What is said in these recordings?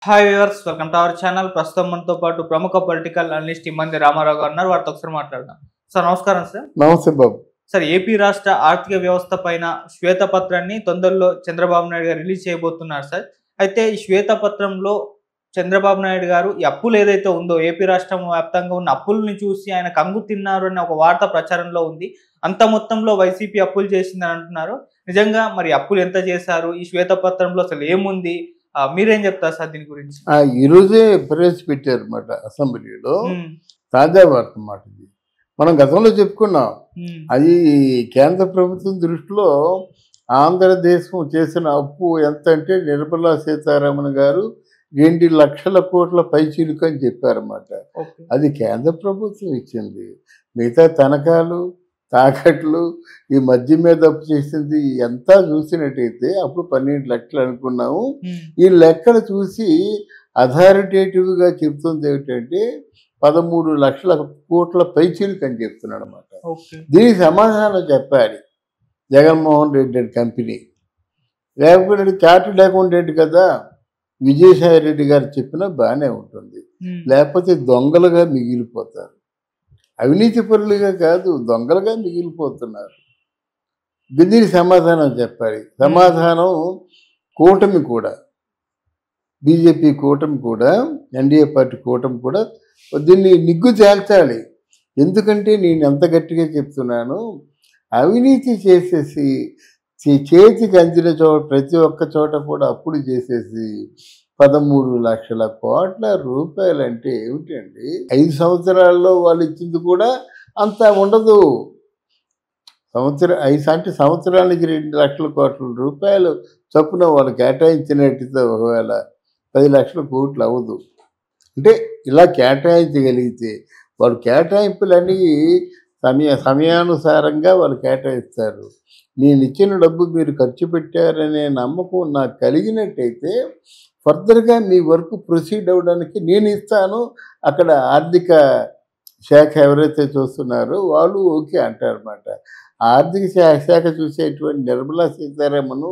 Hi viewers, welcome to our channel. ప్రస్తుతం మనతో పాటు ప్రముఖ పొలిటికల్ అనలిస్ట్ ఇమ్మంది రామారావు గారు ఉన్నారు. వారితో ఒకసారి మాట్లాడదాం. సార్ నమస్కారం సార్. నమస్తే బాబు. సార్, ఏపీ రాష్ట్ర ఆర్థిక వ్యవస్థ పైన శ్వేతపత్రాన్ని తొందరలో చంద్రబాబు నాయుడు గారు రిలీజ్ చేయబోతున్నారు సార్. అయితే ఈ శ్వేతపత్రంలో చంద్రబాబు నాయుడు గారు ఈ అప్పులు ఏదైతే ఉందో ఏపీ రాష్ట్రం వ్యాప్తంగా ఉన్న అప్పుల్ని చూసి ఆయన కంగు తిన్నారు అనే ఒక వార్త ప్రచారంలో ఉంది. అంత మొత్తంలో వైసీపీ అప్పులు చేసిందని అంటున్నారు. నిజంగా మరి అప్పులు ఎంత చేశారు? ఈ శ్వేతపత్రంలో అసలు ఏముంది? మీరేం చెప్తారు సార్ దీని గురించి? ఈరోజే ప్రవేశపెట్టారు అన్నమాట అసెంబ్లీలో. తాజా వార్త మాట ఇది. మనం గతంలో చెప్పుకున్నాం. అది కేంద్ర ప్రభుత్వం దృష్టిలో ఆంధ్రదేశం చేసిన అప్పు ఎంత అంటే నిర్మలా సీతారామన్ గారు 2 లక్షల కోట్ల పైచిలుకు అని చెప్పారన్నమాట. అది కేంద్ర ప్రభుత్వం ఇచ్చింది. మిగతా తనఖాలు, తాకట్లు, ఈ మధ్య మీద అప్పు చేసింది ఎంత చూసినట్టయితే అప్పుడు 12 లక్షలు అనుకున్నాము. ఈ లెక్కలు చూసి అథారిటేటివ్గా చెప్తుంది ఏమిటంటే 13 లక్షల కోట్ల పైచిలుకు అని చెప్తున్నాడు అనమాట. దీనికి సమాధానం చెప్పాలి జగన్మోహన్ రెడ్డి కంపెనీ. లేకపోతే చార్టెడ్ అకౌంటెంట్ కదా, విజయసాయి రెడ్డి గారు చెప్పినా బాగానే ఉంటుంది. లేకపోతే దొంగలుగా మిగిలిపోతారు. అవినీతి పరులుగా కాదు, దొంగలుగా మిగిలిపోతున్నారు. దీనికి సమాధానం చెప్పాలి. సమాధానం కూటమి కూడా, బీజేపీ కూటమి కూడా, ఎన్డీఏ పార్టీ కూటమి కూడా దీన్ని నిగ్గు తేల్చాలి. ఎందుకంటే నేను ఎంత గట్టిగా చెప్తున్నాను, అవినీతి చేసేసి చేతికి అందిన చోట ప్రతి ఒక్క చోట కూడా అప్పులు చేసేసి 13 లక్షల కోట్ల రూపాయలంటే ఏమిటండి? 5 సంవత్సరాల్లో వాళ్ళు ఇచ్చింది కూడా అంత ఉండదు. అంటే సంవత్సరానికి 2 లక్షల కోట్ల రూపాయలు చొప్పున వాళ్ళు కేటాయించినట్టయితే ఒకవేళ 10 లక్షల కోట్లు అవ్వదు. అంటే ఇలా కేటాయించగలిగితే వాళ్ళు కేటాయింపులన్నీ సమయానుసారంగా వాళ్ళు కేటాయిస్తారు. నేను ఇచ్చిన డబ్బు మీరు ఖర్చు పెట్టారనే నమ్మకం నాకు కలిగినట్టయితే ఫర్దర్గా మీ వర్క్ ప్రొసీడ్ అవ్వడానికి నేను ఇస్తాను. అక్కడ ఆర్థిక శాఖ ఎవరైతే చూస్తున్నారో వాళ్ళు ఓకే అంటారన్నమాట. ఆర్థిక శాఖ చూసేటువంటి నిర్మలా సీతారామన్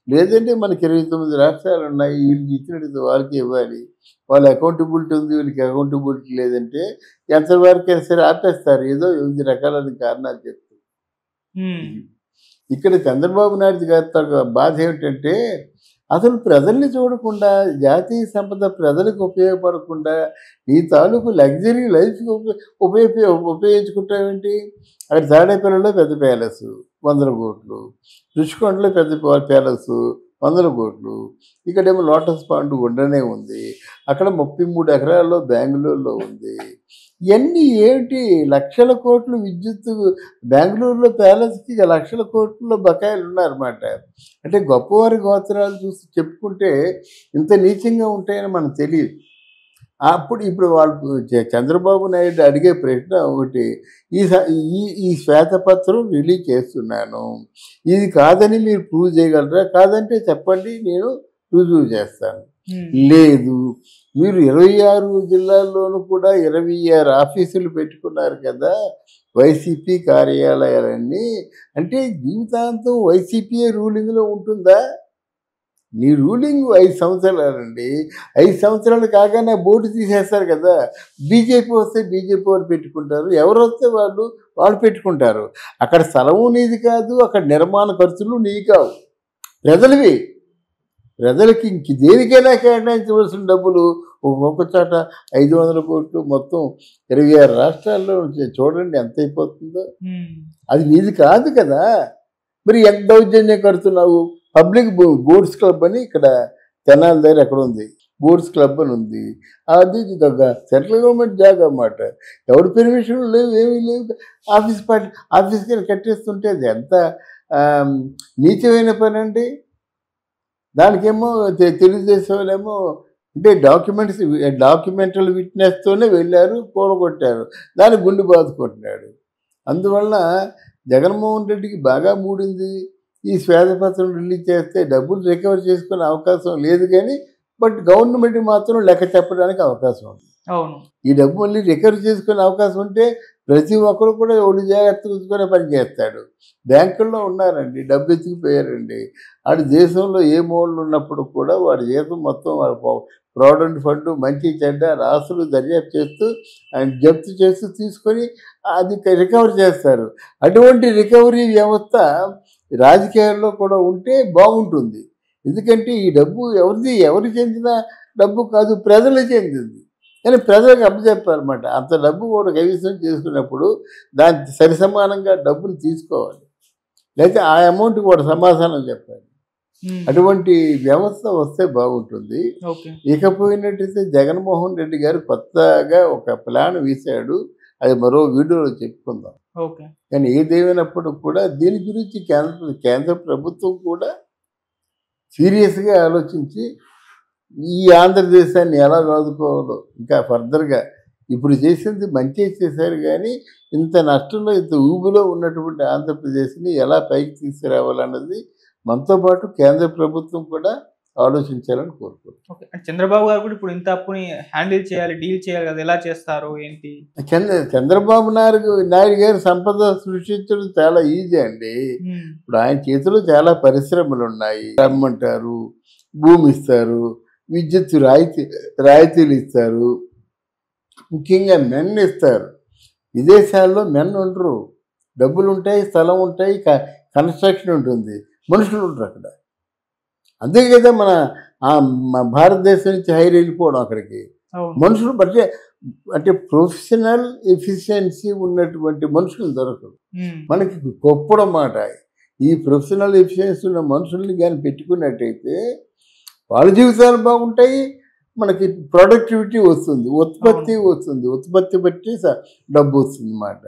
లేదంటే మనకి 29 రాష్ట్రాలు ఉన్నాయి, వీళ్ళకి ఇచ్చినట్టు వాళ్ళకి ఇవ్వాలి. వాళ్ళ అకౌంటబిలిటీ ఉంది, వీళ్ళకి అకౌంటబిలిటీ లేదంటే ఎంతవరకైనా సరే ఆపేస్తారు. ఏదో 8 రకాలైన కారణాలు చెప్తూ. ఇక్కడ చంద్రబాబు నాయుడు గారి బాధ ఏమిటంటే అసలు ప్రజల్ని చూడకుండా, జాతీయ సంపద ప్రజలకు ఉపయోగపడకుండా ఈ తాలూకు లగ్జరీ లైఫ్కి ఉపయోగించుకుంటామేంటి? అక్కడ తాడేపల్లిలో పెద్ద ప్యాలెస్ 100 కోట్లు, రుషికొండలో పెద్ద ప్యాలెస్ 100 కోట్లు, ఇక్కడేమో లోటస్ పాండ్ ఉండనే ఉంది, అక్కడ 33 ఎకరాల్లో బెంగళూరులో ఉంది. ఇవన్నీ ఏమిటి? లక్షల కోట్లు విద్యుత్, బెంగళూరులో ప్యాలెస్కి లక్షల కోట్లలో బకాయిలు ఉన్నారన్నమాట. అంటే గొప్పవారి గోత్రాలు చూసి చెప్పుకుంటే ఇంత నీచంగా ఉంటాయని మనకు తెలియదు. ఇప్పుడు వాళ్ళు చంద్రబాబు నాయుడు అడిగే ప్రశ్న ఒకటి, ఈ శ్వేతపత్రం రిలీజ్ చేస్తున్నాను, ఇది కాదని మీరు ప్రూవ్ చేయగలరా? కాదంటే చెప్పండి, నేను రుజువు చేస్తాను. లేదు, మీరు 26 జిల్లాల్లోనూ కూడా 26 ఆఫీసులు పెట్టుకున్నారు కదా వైసీపీ కార్యాలయాలన్నీ, అంటే జీవితాంతం వైసీపీఏ రూలింగ్లో ఉంటుందా? నీ రూలింగ్ 5 సంవత్సరాలండి. 5 సంవత్సరాలు కాగానే బోర్డు తీసేస్తారు కదా. బీజేపీ వస్తే బీజేపీ వాళ్ళు పెట్టుకుంటారు, ఎవరు వస్తే వాళ్ళు పెట్టుకుంటారు. అక్కడ స్థలము నీది కాదు, అక్కడ నిర్మాణ ఖర్చులు నీవి కావు, ప్రజలవి. ప్రజలకి ఇంక దేనికైనా కేటాయించవలసిన డబ్బులు ఒక్కొక్క చోట 500 కోట్లు, మొత్తం 26 రాష్ట్రాల్లో చూడండి ఎంత అయిపోతుందో. అది నీది కాదు కదా. మరి ఎంత దౌర్జన్యం కడుతున్నావు? పబ్లిక్ బోర్డ్స్ క్లబ్ అని ఇక్కడ తెనాలి దగ్గర ఎక్కడ ఉంది, బోర్డ్స్ క్లబ్ అని ఉంది. అది సెంట్రల్ గవర్నమెంట్ జాగా అన్నమాట. ఎవరి పెర్మిషన్ లేవు, ఏమీ లేవు. ఆఫీస్కి కట్టేస్తుంటే అది ఎంత నీచమైన పని అండి. దానికేమో తెలుగుదేశం వాళ్ళేమో అంటే డాక్యుమెంటల్ విట్నెస్తోనే వెళ్ళారు, కూడగొట్టారు, దాన్ని గుండె బాదుకుంటున్నాడు. అందువల్ల జగన్మోహన్ రెడ్డికి బాగా మూడింది. ఈ శ్వేతపత్రం రిలీజ్ చేస్తే డబ్బులు రికవర్ చేసుకునే అవకాశం లేదు, కానీ బట్ గవర్నమెంట్ మాత్రం లెక్క చెప్పడానికి అవకాశం ఉంది. ఈ డబ్బు మళ్ళీ రికవర్ చేసుకునే అవకాశం ఉంటే ప్రతి ఒక్కరు కూడా ఒళ్ళు జాగ్రత్త చూసుకునే పని చేస్తాడు. బ్యాంకుల్లో ఉన్నారండి, డబ్బు ఎత్తుకుపోయారండి. ఆడు దేశంలో ఏ మూలలు ఉన్నప్పుడు కూడా వాడి జీతం మొత్తం వాడు ప్రావిడెంట్ ఫండ్ మంచి చెడ్డ రాసులు దర్యాప్తు చేస్తూ ఆయన జప్తు చేస్తూ తీసుకొని అది రికవర్ చేస్తారు. అటువంటి రికవరీ వ్యవస్థ రాజకీయాల్లో కూడా ఉంటే బాగుంటుంది. ఎందుకంటే ఈ డబ్బు ఎవరికి చెందిన డబ్బు కాదు, ప్రజలకు చెందింది. కానీ ప్రజలకు అప్పచెప్పారన్నమాట. అంత డబ్బు కూడా కైవసం చేసుకున్నప్పుడు దానికి సరిసమానంగా డబ్బులు తీసుకోవాలి, లేకపోతే ఆ అమౌంట్ కూడా సమాధానం చెప్పాలి. అటువంటి వ్యవస్థ వస్తే బాగుంటుంది. ఇకపోయినట్టయితే జగన్మోహన్ రెడ్డి గారు కొత్తగా ఒక ప్లాన్ వేశాడు, అది మరో వీడియోలో చెప్పుకుందాం. కానీ ఏదేమైనప్పుడు కూడా దీని గురించి కేంద్ర ప్రభుత్వం కూడా సీరియస్గా ఆలోచించి ఈ ఆంధ్రదేశాన్ని ఎలా ఆదుకోవాలో ఇంకా ఫర్దర్గా ఇప్పుడు చేసింది మంచి చేశారు, కానీ ఇంత నష్టంలో ఇంత ఊబిలో ఉన్నటువంటి ఆంధ్రప్రదేశ్ని ఎలా పైకి తీసుకురావాలన్నది మనతో పాటు కేంద్ర ప్రభుత్వం కూడా ఆలోచించాలని కోరుకుంటున్నాం. చంద్రబాబు గారు కూడా ఇప్పుడు ఇంత అప్పుని హ్యాండిల్ చేయాలి, డీల్ చేయాలి కదా, ఎలా చేస్తారు ఏంటి? చంద్రబాబు నాయుడు గారు సంపద సృష్టించడం చాలా ఈజీ అండి. ఇప్పుడు ఆయన చేతిలో చాలా పరిశ్రమలు ఉన్నాయి. రమ్మంటారు, భూమి ఇస్తారు, విద్యుత్ రాయితీలు ఇస్తారు, ముఖ్యంగా మెన్ ఇస్తారు. విదేశాల్లో మెన్ ఉండరు, డబ్బులు ఉంటాయి, స్థలం ఉంటాయి, కన్స్ట్రక్షన్ ఉంటుంది, మనుషులు ఉంటారు అక్కడ. అంతే కదా మన భారతదేశం నుంచి హైర్ వెళ్ళిపోవడం అక్కడికి. మనుషులు అంటే ప్రొఫెషనల్ ఎఫిషియన్సీ ఉన్నటువంటి మనుషులు దొరకరు మనకి. గొప్పడం మాట. ఈ ప్రొఫెషనల్ ఎఫిషియన్సీ ఉన్న మనుషుల్ని కానీ పెట్టుకున్నట్టయితే వాళ్ళ జీవితాలు బాగుంటాయి, మనకి ప్రొడక్టివిటీ వస్తుంది, ఉత్పత్తి వస్తుంది, ఉత్పత్తి బట్టి డబ్బు వస్తుంది అన్నమాట.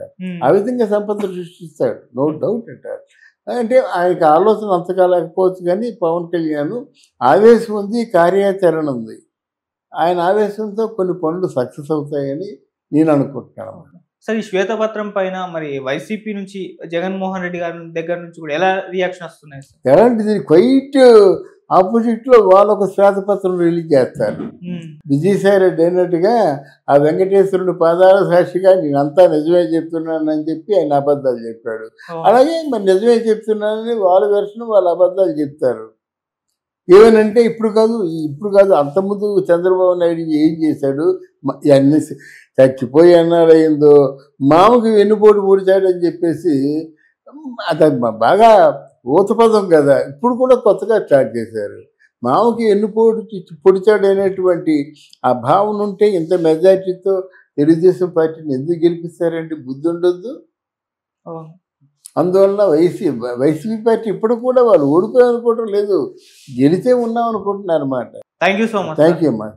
ఆ విధంగా సంపద సృష్టిస్తాడు, నో డౌట్ అంటారు. అంటే ఆయనకి ఆలోచన అంతగా లేకపోవచ్చు, కానీ పవన్ కళ్యాణ్ ఆవేశం ఉంది, కార్యాచరణ ఉంది. ఆయన ఆవేశంతో కొన్ని పనులు సక్సెస్ అవుతాయని నేను అనుకుంటున్నాను. సార్, ఈ శ్వేతపత్రం పైన మరి వైసీపీ నుంచి జగన్మోహన్ రెడ్డి గారి దగ్గర నుంచి కూడా ఎలా రియాక్షన్ వస్తున్నాయి సార్? ఎలాంటిది క్వైట్ ఆపోజిట్లో వాళ్ళు ఒక శ్వేతపత్రం రిలీజ్ చేస్తారు. విజయసాయి రెడ్డి అయినట్టుగా ఆ వెంకటేశ్వరుడు పాదాల సాక్షిగా నేనంతా నిజమే చెప్తున్నానని చెప్పి ఆయన అబద్ధాలు చెప్పాడు. అలాగే మరి నిజమే చెప్తున్నానని వాళ్ళ వెర్షన్ వాళ్ళు అబద్ధాలు చెప్తారు. ఏమనంటే ఇప్పుడు కాదు అంతకుముందు చంద్రబాబు నాయుడు ఏం చేశాడు, అన్ని చచ్చిపోయి అన్నాడు అయిందో, మామకి వెన్నుపోటు పొడిచాడని చెప్పేసి అది బాగా ఊతపదం కదా. ఇప్పుడు కూడా కొత్తగా స్టార్ట్ చేశారు. మామకి వెన్నుపోటు పొడిచాడు అనేటువంటి ఆ భావన ఉంటే ఇంత మెజార్టీతో తెలుగుదేశం పార్టీని ఎందుకు గెలిపిస్తారంటే బుద్ధి ఉండొద్దు. అందువల్ల వైసీపీ పార్టీ ఇప్పుడు కూడా వాళ్ళు ఓడిపోయారనుకోవడం లేదు, గెలిచే ఉన్నాం అనుకుంటున్నారు అన్నమాట. Thank you so much. Thank you అమ్మా.